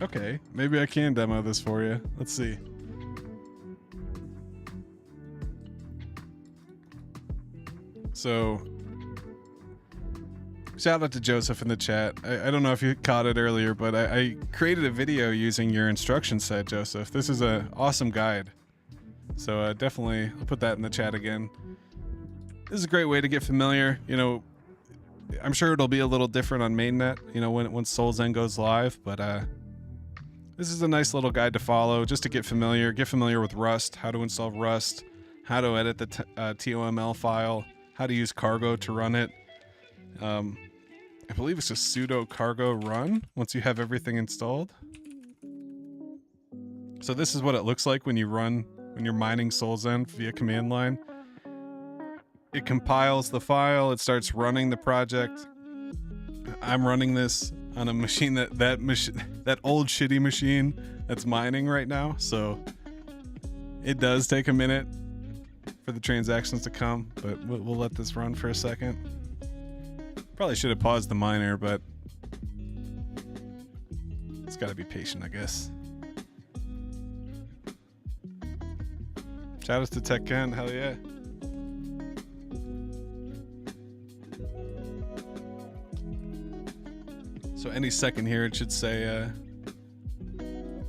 Okay, maybe I can demo this for you. Let's see. So, shout out to Joseph in the chat. I don't know if you caught it earlier, but I created a video using your instruction set, Joseph. This is an awesome guide. So definitely, I'll put that in the chat again. This is a great way to get familiar. You know, I'm sure it'll be a little different on mainnet, you know, when Soul Zen goes live, but this is a nice little guide to follow just to get familiar with Rust, how to install Rust, how to edit the TOML file, how to use cargo to run it. I believe it's just sudo cargo run once you have everything installed. So this is what it looks like when you're mining Soul Zen via command line. It compiles the file, it starts running the project. I'm running this on a machine that old shitty machine that's mining right now, so it does take a minute for the transactions to come, but we'll let this run for a second. Probably should have paused the miner, but it's got to be patient, I guess. Shout out to Tech Ken, hell yeah. So any second here, it should say, I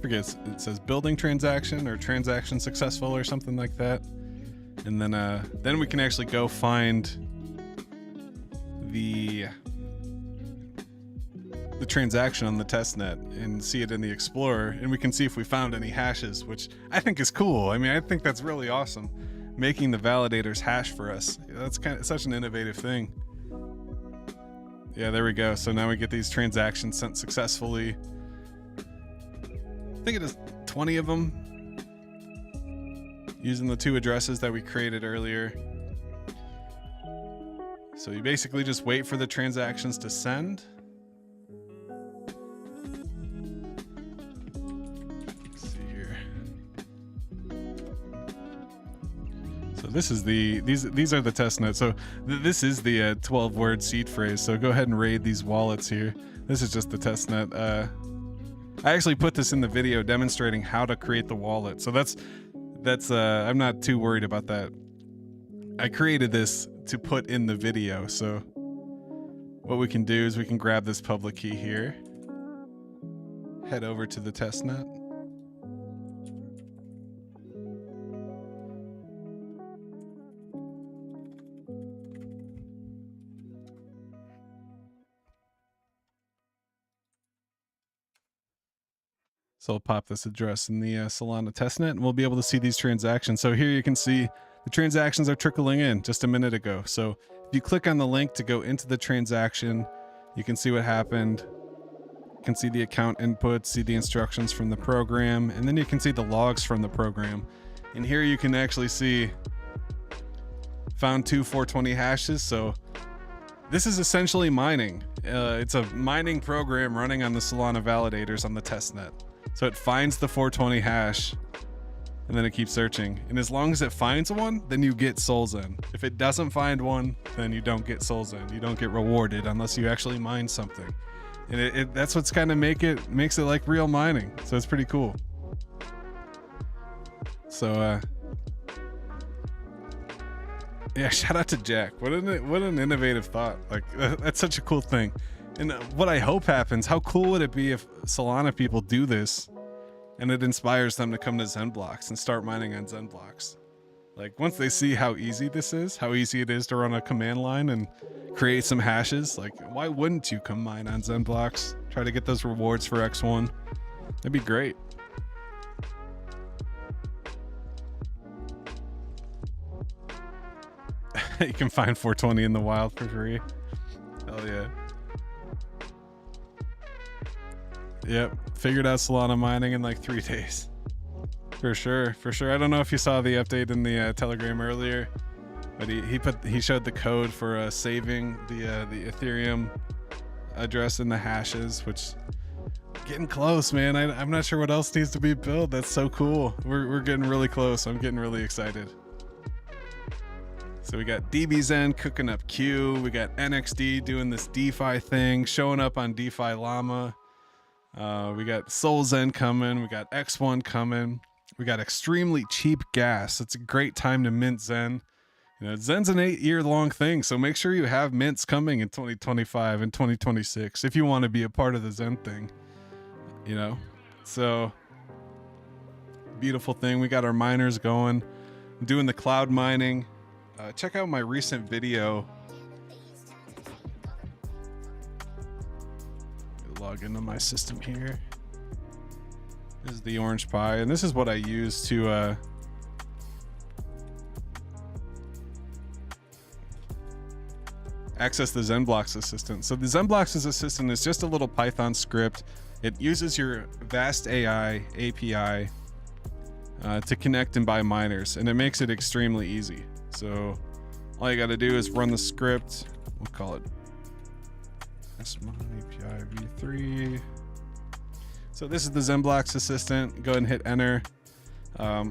forget, it says building transaction or transaction successful or something like that. And then we can actually go find the the transaction on the testnet and see it in the Explorer, and we can see if we found any hashes, which I think is cool. I mean, I think that's really awesome. Making the validators hash for us. That's kind of such an innovative thing. Yeah, there we go. So now we get these transactions sent successfully. I think it is 20 of them using the 2 addresses that we created earlier. So you basically just wait for the transactions to send. Let's see here. So this is these are the test nets. So this is the 12-word seed phrase. So go ahead and raid these wallets here. This is just the test net. I actually put this in the video demonstrating how to create the wallet. So that's I'm not too worried about that. I created this to put in the video. So what we can do is we can grab this public key here, head over to the testnet. So I'll pop this address in the Solana testnet, and we'll be able to see these transactions. So here you can see the transactions are trickling in just a minute ago. So if you click on the link to go into the transaction, you can see what happened. You can see the account inputs, see the instructions from the program, and then you can see the logs from the program. And here you can actually see found 2 420 hashes. So this is essentially mining. It's a mining program running on the Solana validators on the testnet. So it finds the 420 hash and then it keeps searching. And as long as it finds one, then you get Soul Zen. If it doesn't find one, then you don't get Soul Zen. You don't get rewarded unless you actually mine something. And that's what's kind of makes it like real mining. So it's pretty cool. So yeah, shout out to Jack. What an innovative thought. Like that's such a cool thing. And what I hope happens, how cool would it be if Solana people do this and it inspires them to come to Zen blocks and start mining on Zen blocks? Like once they see how easy this is, how easy it is to run a command line and create some hashes, like why wouldn't you come mine on Zen blocks? Try to get those rewards for X1. That'd be great. You can find 420 in the wild for free. Hell yeah. Yep, figured out Solana mining in like 3 days. For sure. I don't know if you saw the update in the Telegram earlier, but he showed the code for saving the Ethereum address in the hashes, which getting close, man. I'm not sure what else needs to be built. That's so cool. We're getting really close. I'm getting really excited. So we got DBZen cooking up Q. We got NXD doing this DeFi thing, showing up on DeFi Llama. We got Soul Zen coming. We got X1 coming. We got extremely cheap gas. It's a great time to mint Zen. You know, Zen's an 8-year-long thing, so make sure you have mints coming in 2025 and 2026 if you want to be a part of the Zen thing. You know, so beautiful thing. We got our miners going, doing the cloud mining. Check out my recent video. Log into my system here. This is the Orange Pi, and this is what I use to access the ZenBlocks assistant. So the ZenBlocks assistant is just a little Python script. It uses your Vast AI API to connect and buy miners, and it makes it extremely easy. So all you got to do is run the script. We'll call it API v3. So this is the ZenBlocks assistant. Go ahead and hit enter. I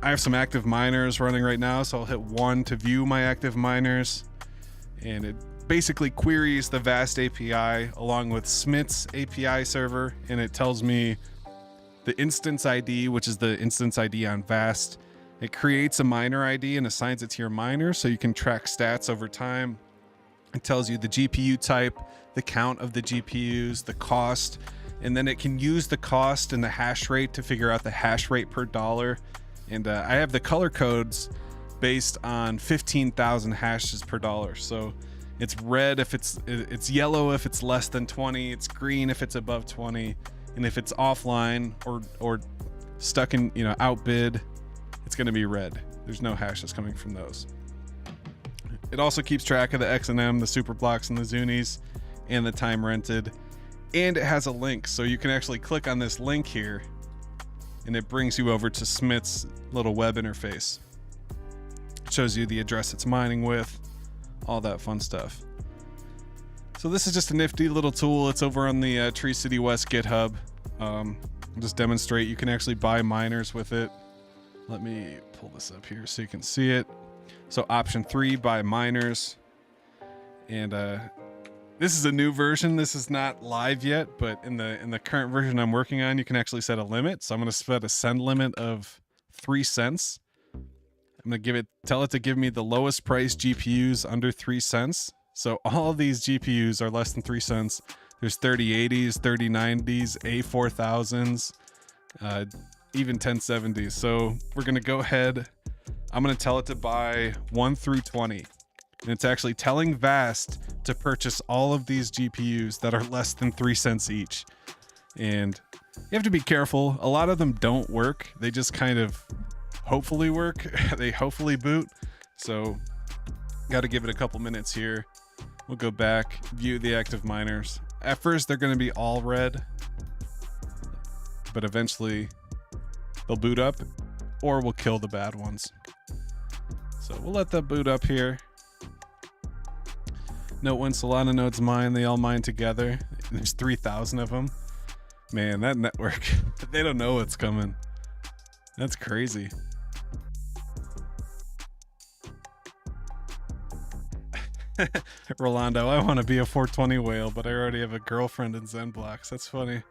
have some active miners running right now, so I'll hit 1 to view my active miners, and it basically queries the Vast API along with Smith's API server, and it tells me the instance ID, which is the instance ID on Vast. It creates a miner ID and assigns it to your miner so you can track stats over time. It tells you the GPU type, the count of the GPUs, the cost, and then it can use the cost and the hash rate to figure out the hash rate per dollar. And I have the color codes based on 15,000 hashes per dollar. So It's red if it's yellow if it's less than 20, it's green if it's above 20, and if it's offline or stuck in, you know, outbid, it's going to be red. There's no hashes coming from those. It also keeps track of the XNM, the super blocks, and the Zunis, and the time rented. And it has a link, so you can actually click on this link here, and it brings you over to Smith's little web interface. It shows you the address it's mining with, all that fun stuff. So this is just a nifty little tool. It's over on the Tree City West GitHub. I'll just demonstrate. You can actually buy miners with it. Let me pull this up here so you can see it. So option 3, buy miners. And this is a new version. This is not live yet, but in the current version I'm working on, you can actually set a limit. So I'm going to set a send limit of 3 cents. I'm going to tell it to give me the lowest price GPUs under 3 cents. So all of these GPUs are less than 3 cents. There's 3080s, 3090s, A4000s, even 1070s. So we're going to go ahead. I'm going to tell it to buy 1 through 20. And it's actually telling Vast to purchase all of these GPUs that are less than 3 cents each. And you have to be careful. A lot of them don't work. They just kind of hopefully work. They hopefully boot. So got to give it a couple minutes here. We'll go back, view the active miners. At first, they're going to be all red, but eventually they'll boot up, or we'll kill the bad ones. So we'll let that boot up here. Note when Solana nodes mine, they all mine together. There's 3,000 of them. Man, that network, they don't know what's coming. That's crazy. Rolando, I want to be a 420 whale, but I already have a girlfriend in Zen blocks. That's funny.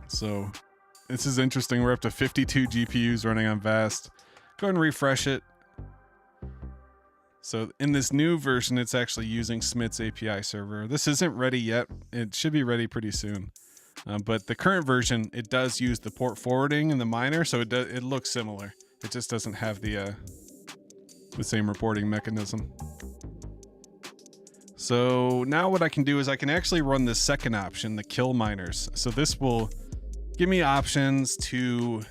So this is interesting. We're up to 52 GPUs running on Vast. Go ahead and refresh it. So in this new version, it's actually using Smith's API server. This isn't ready yet. It should be ready pretty soon. But the current version, it does use the port forwarding and the miner, so it looks similar. It just doesn't have the same reporting mechanism. So now what I can do is I can actually run this second option, the kill miners. So this will give me options to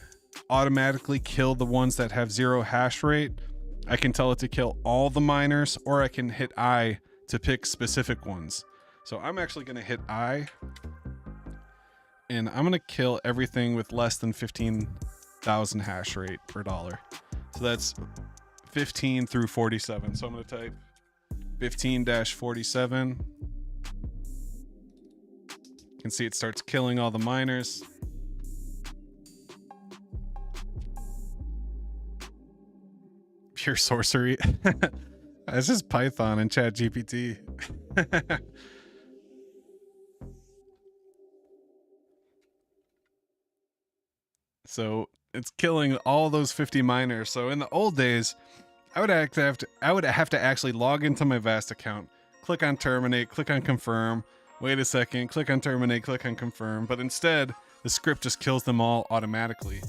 automatically kill the ones that have 0 hash rate. I can tell it to kill all the miners, or I can hit I to pick specific ones. So I'm actually going to hit I, and I'm going to kill everything with less than 15,000 hash rate per dollar. So that's 15 through 47. So I'm going to type 15-47. You can see it starts killing all the miners. Pure sorcery. It's just Python and ChatGPT. So it's killing all those 50 miners. So in the old days, I would have to actually log into my Vast account, click on terminate, click on confirm, wait a second, click on terminate, click on confirm. But instead, the script just kills them all automatically.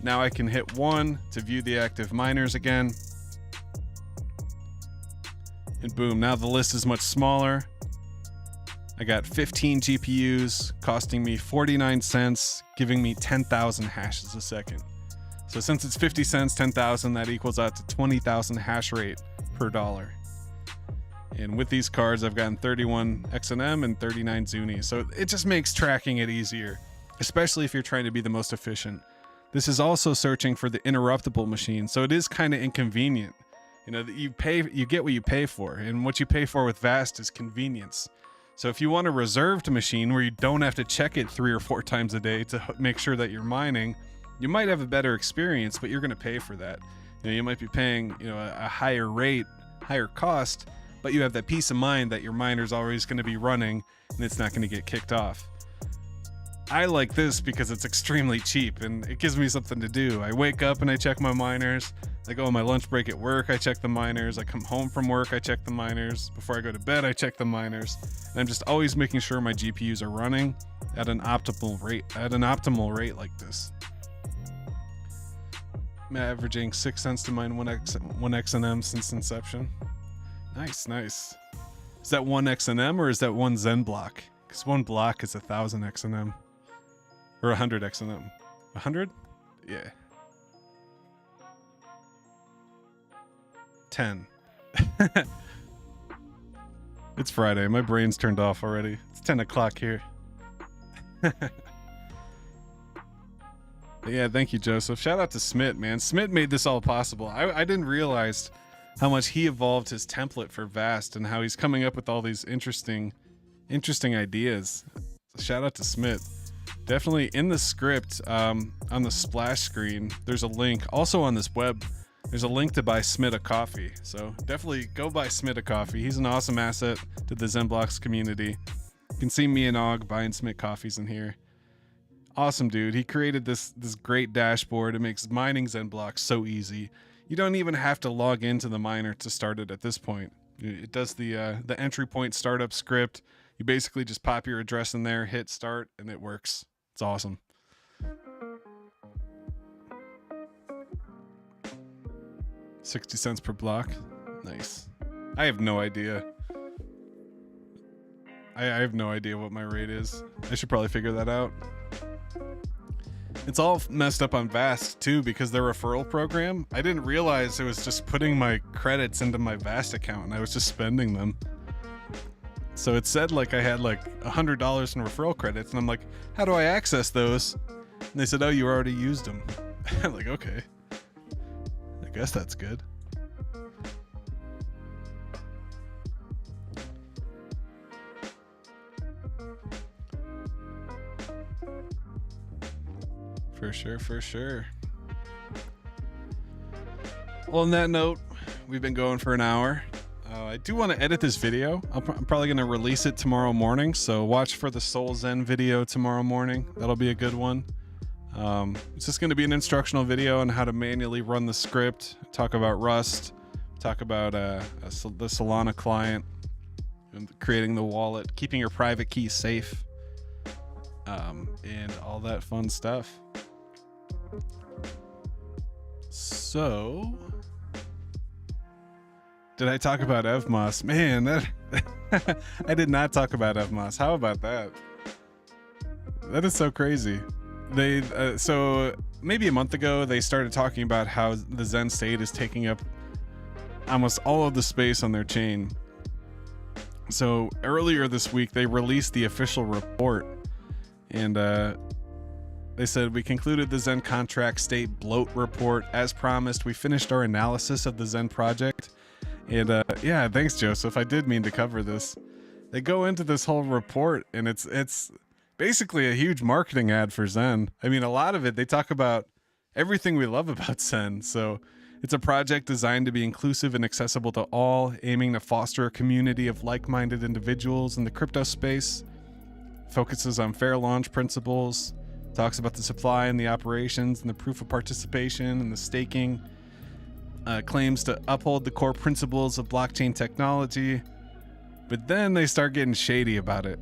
Now I can hit 1 to view the active miners again. And boom, now the list is much smaller. I got 15 GPUs costing me 49 cents, giving me 10,000 hashes a second. So since it's 50 cents, 10,000, that equals out to 20,000 hash rate per dollar. And with these cards, I've gotten 31 XNM and 39 Zuni. So it just makes tracking it easier, especially if you're trying to be the most efficient. This is also searching for the interruptible machine. So it is kind of inconvenient. You know, you get what you pay for, and what you pay for with Vast is convenience. So if you want a reserved machine where you don't have to check it 3 or 4 times a day to make sure that you're mining, you might have a better experience, but you're going to pay for that. You know, you might be paying, you know, a higher rate, higher cost, but you have that peace of mind that your miner's always going to be running and it's not going to get kicked off. I like this because it's extremely cheap and it gives me something to do. I wake up and I check my miners. I go on my lunch break at work, I check the miners. I come home from work, I check the miners. Before I go to bed, I check the miners. And I'm just always making sure my GPUs are running at an optimal rate like this. averaging 6 cents to mine 1 XNM since inception. Nice, nice. Is that 1 XNM or is that 1 Zen block? Because 1 block is 1,000 XNM. Or 100 XNM. 100? Yeah. 10. It's Friday. My brain's turned off already. It's 10 o'clock here. Yeah, thank you, Joseph. Shout out to Smith, man. Smith made this all possible. I didn't realize how much he evolved his template for Vast and how he's coming up with all these interesting ideas. Shout out to Smith. Definitely in the script, on the splash screen, there's a link. Also on this web, there's a link to buy Smith a coffee. So definitely go buy Smith a coffee. He's an awesome asset to the ZenBlocks community. You can see me and Og buying Smith coffees in here. Awesome dude. He created this great dashboard. It makes mining ZenBlocks so easy. You don't even have to log into the miner to start it at this point. It does the entry point startup script. You basically just pop your address in there, hit start, and it works. It's awesome. $0.60 per block. Nice. I have no idea. I have no idea what my rate is. I should probably figure that out. It's all messed up on Vast too because their referral program. I didn't realize it was just putting my credits into my Vast account and I was just spending them. So it said like I had like $100 in referral credits and I'm like, how do I access those? And they said, oh, you already used them. I'm like, okay. I guess that's good. For sure, for sure. Well, on that note, we've been going for an hour. I do want to edit this video. I'm probably going to release it tomorrow morning, so watch for the Soul Zen video tomorrow morning. That'll be a good one. It's just going to be an instructional video on how to manually run the script, talk about Rust, talk about the Solana client, and creating the wallet, keeping your private key safe, and all that fun stuff. So, did I talk about Evmos? Man, I did not talk about Evmos. How about that? That is so crazy. They so maybe a month ago they started talking about how the Zen state is taking up almost all of the space on their chain. So earlier this week they released the official report, and they said, we concluded the Zen contract state bloat report. As promised, we finished our analysis of the Zen project. And yeah, thanks, Joseph. I did mean to cover this. They go into this whole report, and it's basically a huge marketing ad for Zen. I mean, a lot of it, they talk about everything we love about Zen. So it's a project designed to be inclusive and accessible to all, aiming to foster a community of like-minded individuals in the crypto space. Focuses on fair launch principles. Talks about the supply and the operations and the proof of participation and the staking. Claims to uphold the core principles of blockchain technology. But then they start getting shady about it.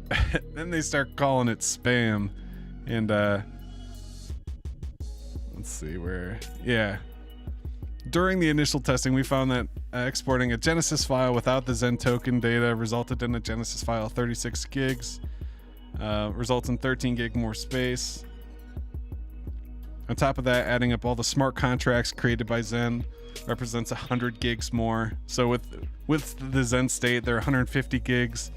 Then they start calling it spam. And let's see where. Yeah. During the initial testing, we found that exporting a Genesis file without the Zen token data resulted in a Genesis file of 36 gigs. Results in 13 gig more space. On top of that, adding up all the smart contracts created by Zen represents 100 gigs more. So with the Zen state, they're 150 gigs.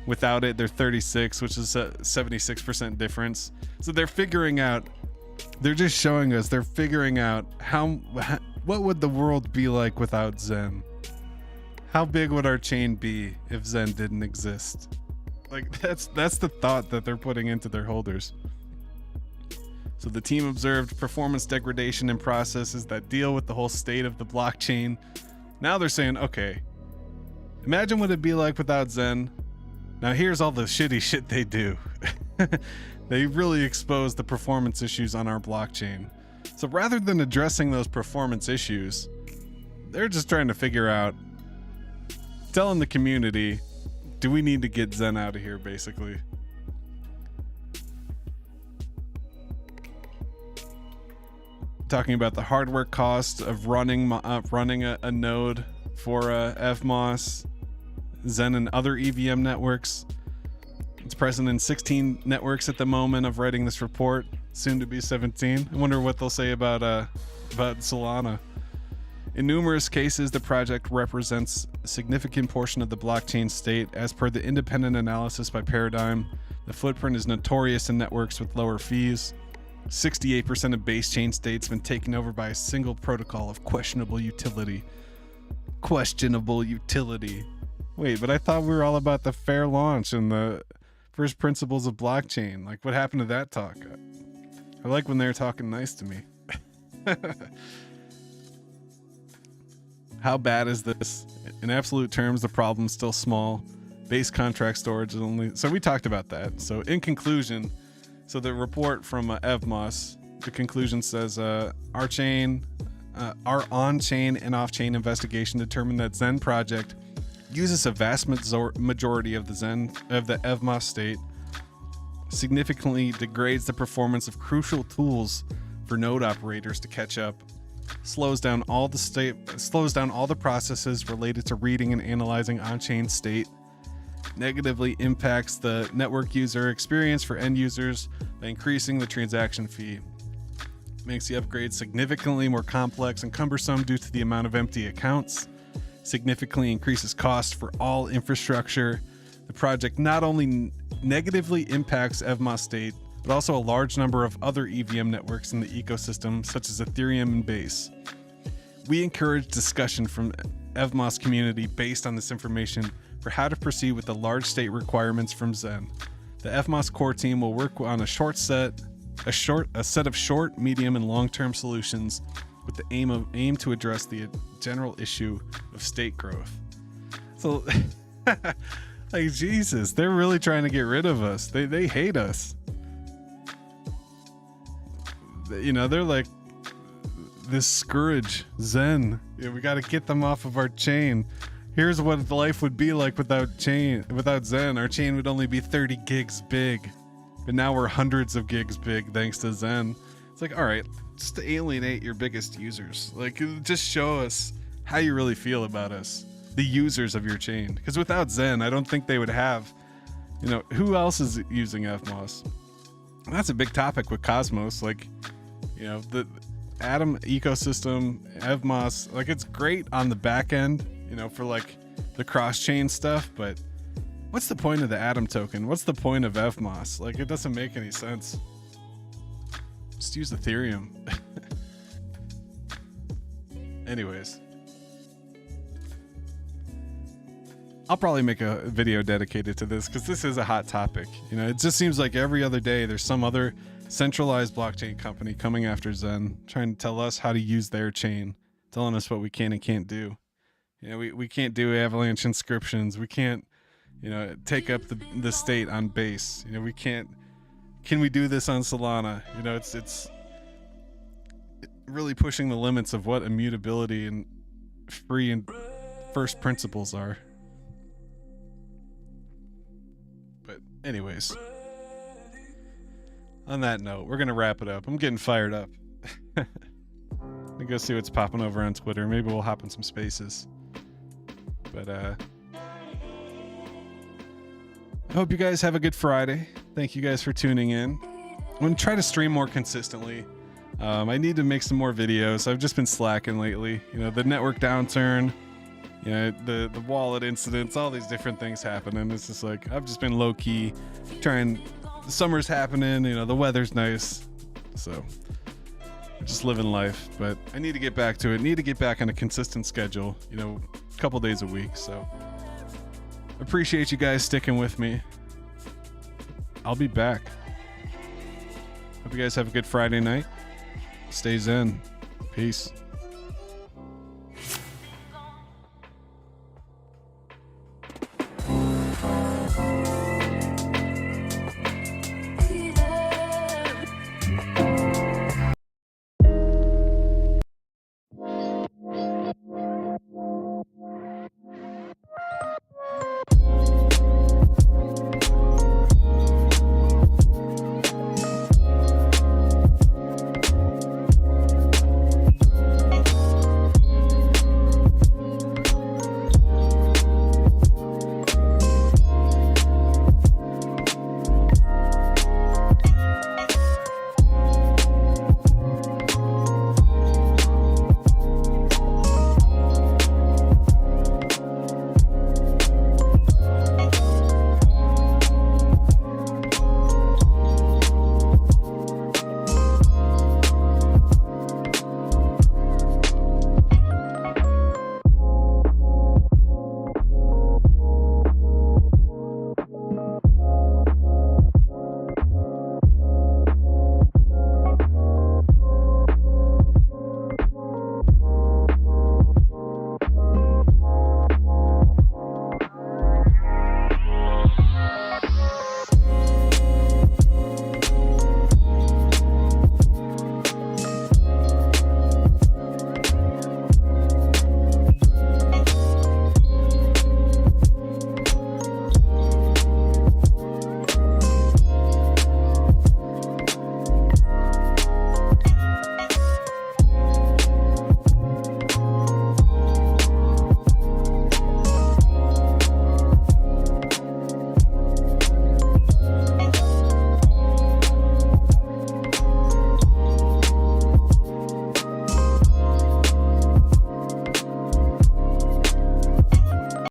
Without it, they're 36, which is a 76% difference. So they're figuring out, they're just showing us, they're figuring out what would the world be like without Zen? How big would our chain be if Zen didn't exist? Like that's the thought that they're putting into their holders. So the team observed performance degradation in processes that deal with the whole state of the blockchain. Now they're saying, okay, imagine what it'd be like without Zen. Now here's all the shitty shit they do. They really expose the performance issues on our blockchain. So rather than addressing those performance issues, they're just trying to figure out, telling the community, do we need to get Zen out of here, basically? talking about the hardware cost of running a node for FMOS, Zen, and other EVM networks. It's present in 16 networks at the moment of writing this report, soon to be 17. I wonder what they'll say about Solana. In numerous cases, the project represents a significant portion of the blockchain state. As per the independent analysis by Paradigm, the footprint is notorious in networks with lower fees. 68% of base chain states have been taken over by a single protocol of questionable utility. Questionable utility. Wait, but I thought we were all about the fair launch and the first principles of blockchain. Like, what happened to that talk? I like when they're talking nice to me. How bad is this? In absolute terms, the problem's still small. Base contract storage is only... So we talked about that. So in conclusion, so the report from EVMOS, the conclusion says our on-chain and off-chain investigation determined that Zen project uses a vast majority of the EVMOS state, significantly degrades the performance of crucial tools for node operators to catch up, slows down all the processes related to reading and analyzing on-chain state, negatively impacts the network user experience for end users by increasing the transaction fee, makes the upgrade significantly more complex and cumbersome due to the amount of empty accounts, significantly increases cost for all infrastructure. The project not only negatively impacts EVMOS state, but also a large number of other EVM networks in the ecosystem, such as Ethereum and Base. We encourage discussion from EVMOS community based on this information for how to proceed with the large state requirements from Zen. The EVMOS core team will work on a set of short, medium, and long-term solutions with the aim to address the general issue of state growth. So, like, Jesus, they're really trying to get rid of us. They hate us. You know, they're like this scourge, Zen. Yeah, we got to get them off of our chain. Here's what life would be like without Zen. Our chain would only be 30 gigs big, but now we're hundreds of gigs big thanks to Zen. It's like, all right, just to alienate your biggest users. Like, just show us how you really feel about us, the users of your chain. Because without Zen, I don't think they would have, you know, who else is using FMOS? And that's a big topic with Cosmos. Like, you know, the Atom ecosystem, FMOS, like, it's great on the back end, you know, for like the cross-chain stuff, but what's the point of the Atom token? What's the point of FMOS? Like, it doesn't make any sense. Just use Ethereum. Anyways, I'll probably make a video dedicated to this because this is a hot topic. You know, it just seems like every other day there's some other centralized blockchain company coming after Zen, trying to tell us how to use their chain, telling us what we can and can't do. You know, we can't do avalanche inscriptions. We can't, you know, take up the state on Base. You know, we can't. Can we do this on Solana? You know, it's really pushing the limits of what immutability and free and first principles are. But anyways, on that note, we're gonna wrap it up. I'm getting fired up. Let me go see what's popping over on Twitter. Maybe we'll hop in some spaces. But I hope you guys have a good Friday. Thank you guys for tuning in. I'm gonna try to stream more consistently. I need to make some more videos. I've just been slacking lately. You know, the network downturn, you know, the wallet incidents, all these different things happen, and it's just like I've just been low key trying. The summer's happening, you know, the weather's nice, so I'm just living life. But I need to get back to it. Need to get back on a consistent schedule. You know, a couple days a week. So appreciate you guys sticking with me. I'll be back. Hope you guys have a good Friday night. Stay Zen. Peace.